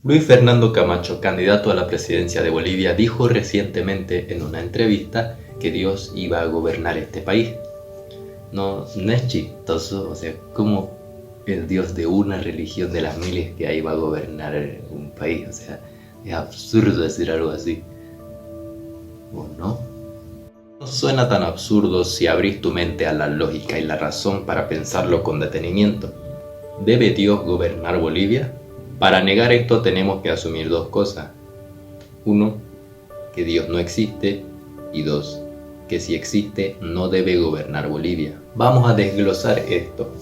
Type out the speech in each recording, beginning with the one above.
Luis Fernando Camacho, candidato a la presidencia de Bolivia, dijo recientemente en una entrevista que Dios iba a gobernar este país. No es chistoso, o sea, ¿cómo el Dios de una religión de las miles que hay va a gobernar un país? O sea, es absurdo decir algo así. ¿O no? No suena tan absurdo si abrís tu mente a la lógica y la razón para pensarlo con detenimiento. ¿Debe Dios gobernar Bolivia? Para negar esto tenemos que asumir dos cosas. 1, que Dios no existe, y 2, que si existe no debe gobernar Bolivia. Vamos a desglosar esto.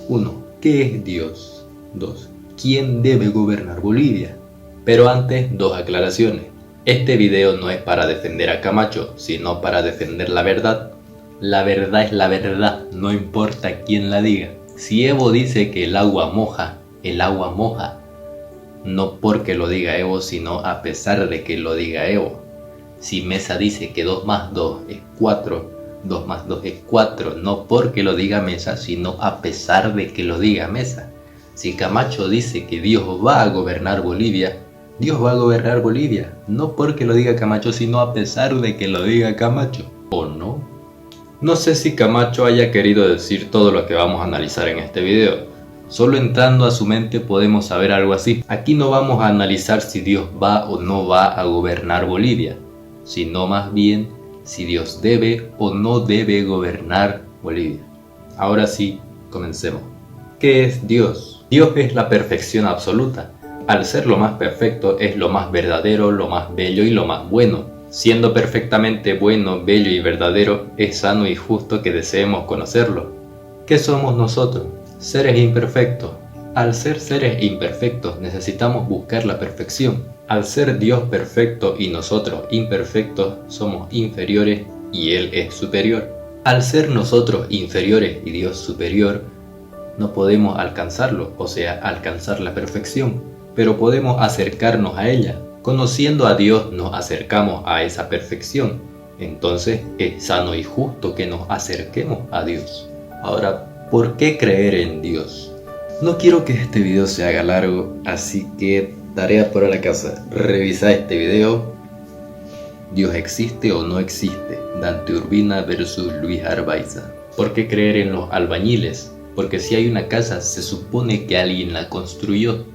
1, ¿qué es Dios? 2, ¿quién debe gobernar Bolivia? Pero antes, dos aclaraciones. Este video no es para defender a Camacho, sino para defender la verdad. La verdad es la verdad, no importa quién la diga. Si Evo dice que el agua moja, el agua moja. No porque lo diga Evo, sino a pesar de que lo diga Evo. Si Mesa dice que 2 más 2 es 4, 2 más 2 es 4, no porque lo diga Mesa, sino a pesar de que lo diga Mesa. Si Camacho dice que Dios va a gobernar Bolivia, Dios va a gobernar Bolivia, no porque lo diga Camacho, sino a pesar de que lo diga Camacho. ¿O no? No sé si Camacho haya querido decir todo lo que vamos a analizar en este video. Solo entrando a su mente podemos saber algo así. Aquí no vamos a analizar si Dios va o no va a gobernar Bolivia, sino más bien si Dios debe o no debe gobernar Bolivia. Ahora sí, comencemos. ¿Qué es Dios? Dios es la perfección absoluta. Al ser lo más perfecto es lo más verdadero, lo más bello y lo más bueno. Siendo perfectamente bueno, bello y verdadero, es sano y justo que deseemos conocerlo. ¿Qué somos nosotros? Seres imperfectos. Al ser seres imperfectos necesitamos buscar la perfección. Al ser Dios perfecto y nosotros imperfectos, somos inferiores y Él es superior. Al ser nosotros inferiores y Dios superior, no podemos alcanzarlo, o sea, alcanzar la perfección, pero podemos acercarnos a ella. Conociendo a Dios nos acercamos a esa perfección. Entonces es sano y justo que nos acerquemos a Dios. Ahora, ¿por qué creer en Dios? No quiero que este video se haga largo, así que tarea para la casa. Revisa este video. ¿Dios existe o no existe? Dante Urbina versus Luis Arbaiza. ¿Por qué creer en los albañiles? Porque si hay una casa se supone que alguien la construyó.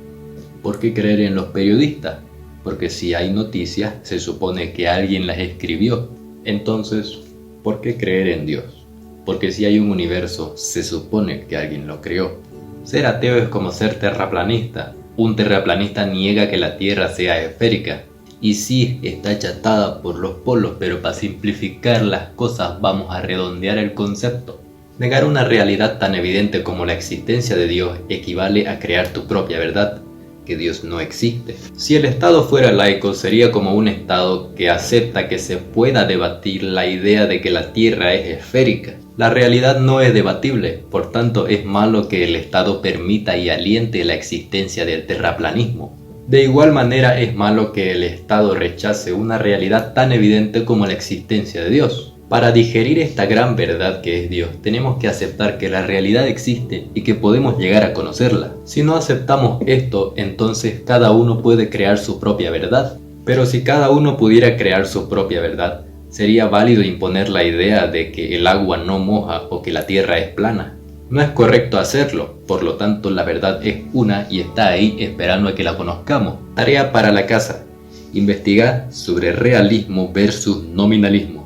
¿Por qué creer en los periodistas? Porque si hay noticias se supone que alguien las escribió. Entonces, ¿por qué creer en Dios? Porque si hay un universo, se supone que alguien lo creó. Ser ateo es como ser terraplanista. Un terraplanista niega que la Tierra sea esférica. Y sí, está achatada por los polos, pero para simplificar las cosas vamos a redondear el concepto. Negar una realidad tan evidente como la existencia de Dios equivale a crear tu propia verdad, que Dios no existe. Si el Estado fuera laico, sería como un Estado que acepta que se pueda debatir la idea de que la Tierra es esférica. La realidad no es debatible, por tanto es malo que el Estado permita y aliente la existencia del terraplanismo. De igual manera es malo que el Estado rechace una realidad tan evidente como la existencia de Dios. Para digerir esta gran verdad que es Dios, tenemos que aceptar que la realidad existe y que podemos llegar a conocerla. Si no aceptamos esto, entonces cada uno puede crear su propia verdad. Pero si cada uno pudiera crear su propia verdad, sería válido imponer la idea de que el agua no moja o que la tierra es plana. No es correcto hacerlo, por lo tanto la verdad es una y está ahí esperando a que la conozcamos. Tarea para la casa: investigar sobre realismo versus nominalismo.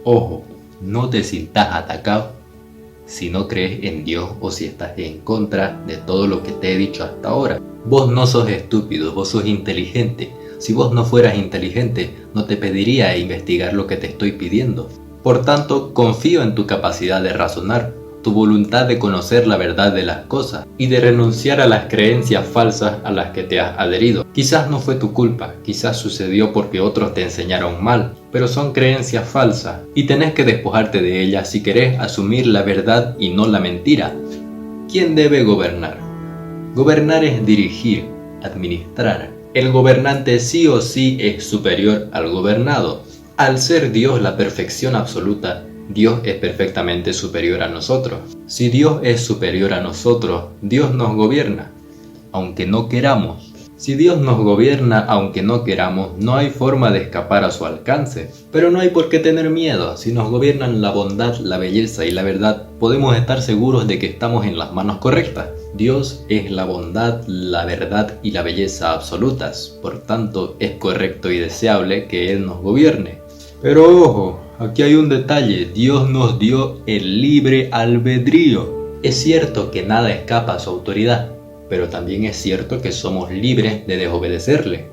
Ojo, no te sientas atacado si no crees en Dios o si estás en contra de todo lo que te he dicho hasta ahora. Vos no sos estúpido, vos sos inteligente. Si vos no fueras inteligente, no te pediría investigar lo que te estoy pidiendo. Por tanto, confío en tu capacidad de razonar, tu voluntad de conocer la verdad de las cosas y de renunciar a las creencias falsas a las que te has adherido. Quizás no fue tu culpa, quizás sucedió porque otros te enseñaron mal, pero son creencias falsas y tenés que despojarte de ellas si querés asumir la verdad y no la mentira. ¿Quién debe gobernar? Gobernar es dirigir, administrar. El gobernante sí o sí es superior al gobernado. Al ser Dios la perfección absoluta, Dios es perfectamente superior a nosotros. Si Dios es superior a nosotros, Dios nos gobierna. Aunque no queramos, Si Dios nos gobierna aunque no queramos, no hay forma de escapar a su alcance. Pero no hay por qué tener miedo. Si nos gobiernan la bondad, la belleza y la verdad, podemos estar seguros de que estamos en las manos correctas. Dios es la bondad, la verdad y la belleza absolutas. Por tanto, es correcto y deseable que Él nos gobierne. Pero ojo, aquí hay un detalle. Dios nos dio el libre albedrío. Es cierto que nada escapa a su autoridad, pero también es cierto que somos libres de desobedecerle.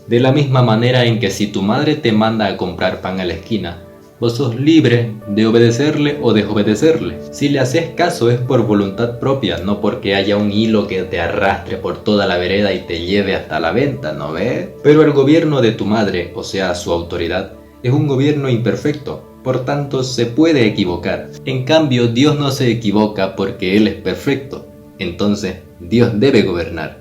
De la misma manera en que si tu madre te manda a comprar pan a la esquina, vos sos libre de obedecerle o desobedecerle. Si le haces caso es por voluntad propia, no porque haya un hilo que te arrastre por toda la vereda y te lleve hasta la venta, ¿no ves? Pero el gobierno de tu madre, o sea, su autoridad, es un gobierno imperfecto, por tanto se puede equivocar. En cambio, Dios no se equivoca porque Él es perfecto. Entonces, Dios debe gobernar.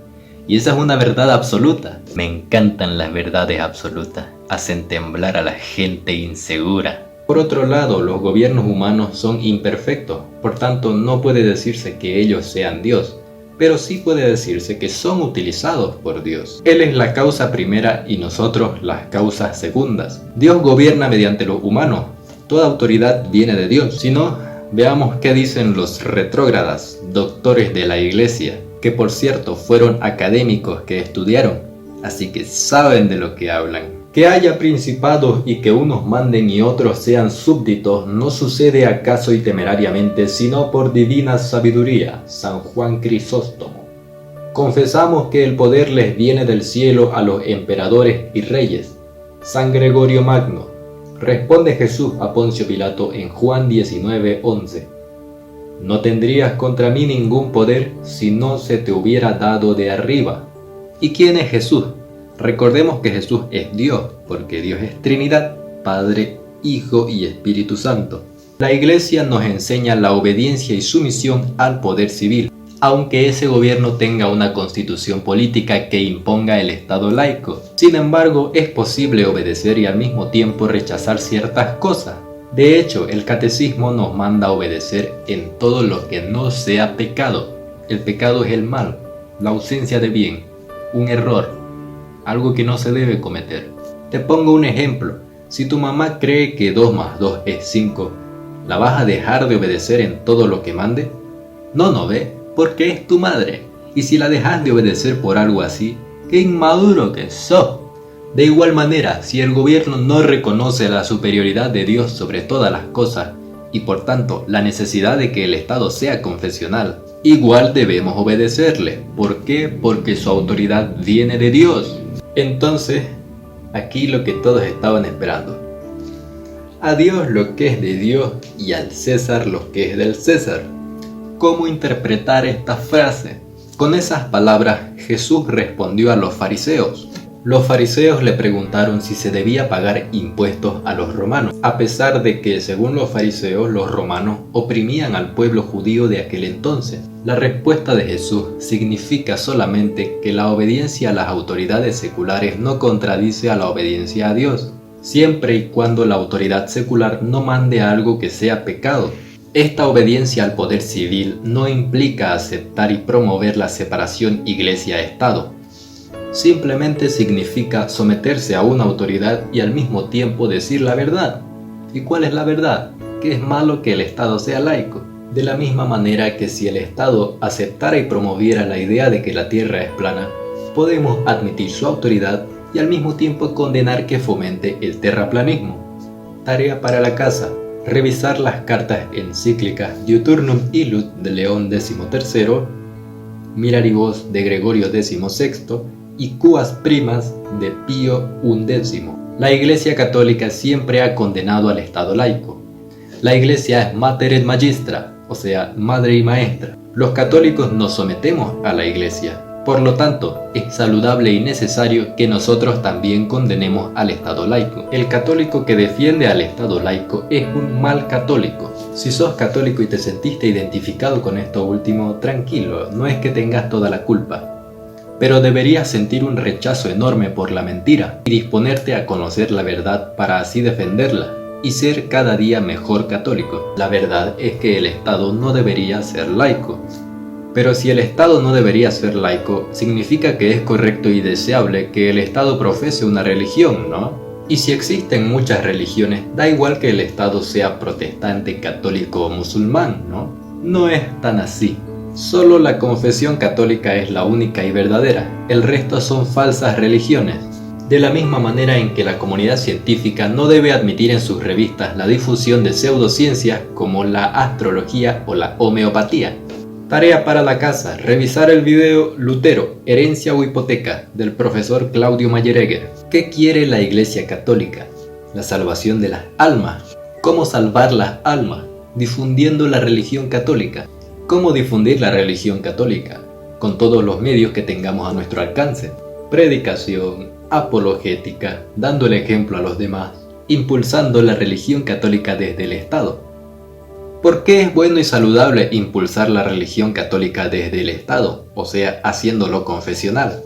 Y esa es una verdad absoluta. Me encantan las verdades absolutas. Hacen temblar a la gente insegura. Por otro lado, los gobiernos humanos son imperfectos. Por tanto, no puede decirse que ellos sean Dios. Pero sí puede decirse que son utilizados por Dios. Él es la causa primera y nosotros las causas segundas. Dios gobierna mediante los humanos. Toda autoridad viene de Dios. Si no, veamos qué dicen los retrógradas, doctores de la iglesia, que por cierto fueron académicos que estudiaron, así que saben de lo que hablan. Que haya principados y que unos manden y otros sean súbditos no sucede acaso y temerariamente, sino por divina sabiduría. San Juan Crisóstomo. Confesamos que el poder les viene del cielo a los emperadores y reyes. San Gregorio Magno. Responde Jesús a Poncio Pilato en Juan 19:11. No tendrías contra mí ningún poder si no se te hubiera dado de arriba. ¿Y quién es Jesús? Recordemos que Jesús es Dios, porque Dios es Trinidad, Padre, Hijo y Espíritu Santo. La Iglesia nos enseña la obediencia y sumisión al poder civil, aunque ese gobierno tenga una constitución política que imponga el Estado laico. Sin embargo, es posible obedecer y al mismo tiempo rechazar ciertas cosas. De hecho, el catecismo nos manda a obedecer en todo lo que no sea pecado. El pecado es el mal, la ausencia de bien, un error, algo que no se debe cometer. Te pongo un ejemplo. Si tu mamá cree que 2 más 2 es 5, ¿la vas a dejar de obedecer en todo lo que mande? No ve, porque es tu madre. Y si la dejas de obedecer por algo así, ¡qué inmaduro que sos! De igual manera, si el gobierno no reconoce la superioridad de Dios sobre todas las cosas, y por tanto la necesidad de que el Estado sea confesional, igual debemos obedecerle. ¿Por qué? Porque su autoridad viene de Dios. Entonces, aquí lo que todos estaban esperando. A Dios lo que es de Dios y al César lo que es del César. ¿Cómo interpretar esta frase? Con esas palabras, Jesús respondió a los fariseos. Los fariseos le preguntaron si se debía pagar impuestos a los romanos, a pesar de que, según los fariseos, los romanos oprimían al pueblo judío de aquel entonces. La respuesta de Jesús significa solamente que la obediencia a las autoridades seculares no contradice a la obediencia a Dios, siempre y cuando la autoridad secular no mande algo que sea pecado. Esta obediencia al poder civil no implica aceptar y promover la separación iglesia-estado. Simplemente significa someterse a una autoridad y al mismo tiempo decir la verdad. ¿Y cuál es la verdad? Que es malo que el Estado sea laico. De la misma manera que si el Estado aceptara y promoviera la idea de que la Tierra es plana, podemos admitir su autoridad y al mismo tiempo condenar que fomente el terraplanismo. Tarea para la casa: revisar las cartas encíclicas Diuturnum Illud de León XIII, Miraribus de Gregorio XVI y Cuas Primas de Pío XI. La Iglesia Católica siempre ha condenado al Estado laico. La Iglesia es Mater et Magistra, o sea, madre y maestra. Los católicos nos sometemos a la Iglesia. Por lo tanto, es saludable y necesario que nosotros también condenemos al Estado laico. El católico que defiende al Estado laico es un mal católico. Si sos católico y te sentiste identificado con esto último, tranquilo, no es que tengas toda la culpa. Pero deberías sentir un rechazo enorme por la mentira y disponerte a conocer la verdad para así defenderla y ser cada día mejor católico. La verdad es que el Estado no debería ser laico. Pero si el Estado no debería ser laico, significa que es correcto y deseable que el Estado profese una religión, ¿no? Y si existen muchas religiones, da igual que el Estado sea protestante, católico o musulmán, ¿no? No es tan así. Solo la confesión católica es la única y verdadera, el resto son falsas religiones. De la misma manera en que la comunidad científica no debe admitir en sus revistas la difusión de pseudociencias como la astrología o la homeopatía. Tarea para la casa, revisar el video Lutero, herencia o hipoteca, del profesor Claudio Mayeregger. ¿Qué quiere la Iglesia Católica? La salvación de las almas. ¿Cómo salvar las almas? Difundiendo la religión católica. ¿Cómo difundir la religión católica? Con todos los medios que tengamos a nuestro alcance. Predicación, apologética, dando el ejemplo a los demás, impulsando la religión católica desde el Estado. ¿Por qué es bueno y saludable impulsar la religión católica desde el Estado, o sea, haciéndolo confesional?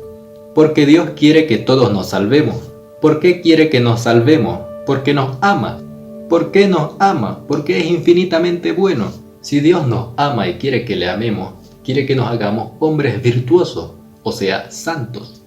Porque Dios quiere que todos nos salvemos. ¿Por qué quiere que nos salvemos? Porque nos ama. ¿Por qué nos ama? Porque es infinitamente bueno. Si Dios nos ama y quiere que le amemos, quiere que nos hagamos hombres virtuosos, o sea, santos.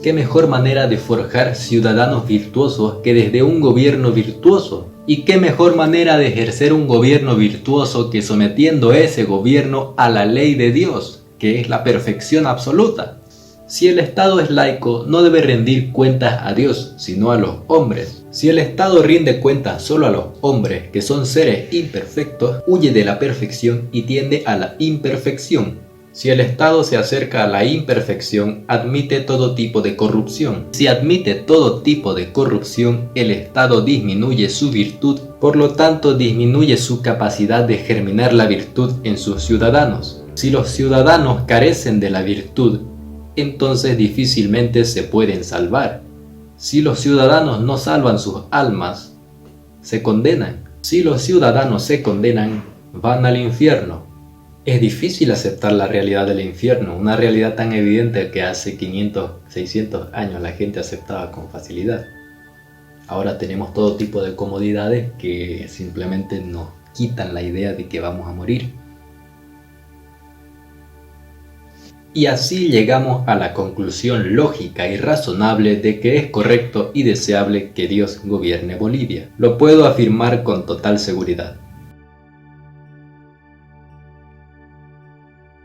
¿Qué mejor manera de forjar ciudadanos virtuosos que desde un gobierno virtuoso? ¿Y qué mejor manera de ejercer un gobierno virtuoso que sometiendo ese gobierno a la ley de Dios, que es la perfección absoluta? Si el Estado es laico, no debe rendir cuentas a Dios, sino a los hombres. Si el Estado rinde cuentas solo a los hombres, que son seres imperfectos, huye de la perfección y tiende a la imperfección. Si el Estado se acerca a la imperfección, admite todo tipo de corrupción. Si admite todo tipo de corrupción, el Estado disminuye su virtud, por lo tanto disminuye su capacidad de germinar la virtud en sus ciudadanos. Si los ciudadanos carecen de la virtud, entonces difícilmente se pueden salvar. Si los ciudadanos no salvan sus almas, se condenan. Si los ciudadanos se condenan, van al infierno. Es difícil aceptar la realidad del infierno, una realidad tan evidente que hace 500, 600 años la gente aceptaba con facilidad. Ahora tenemos todo tipo de comodidades que simplemente nos quitan la idea de que vamos a morir. Y así llegamos a la conclusión lógica y razonable de que es correcto y deseable que Dios gobierne Bolivia. Lo puedo afirmar con total seguridad.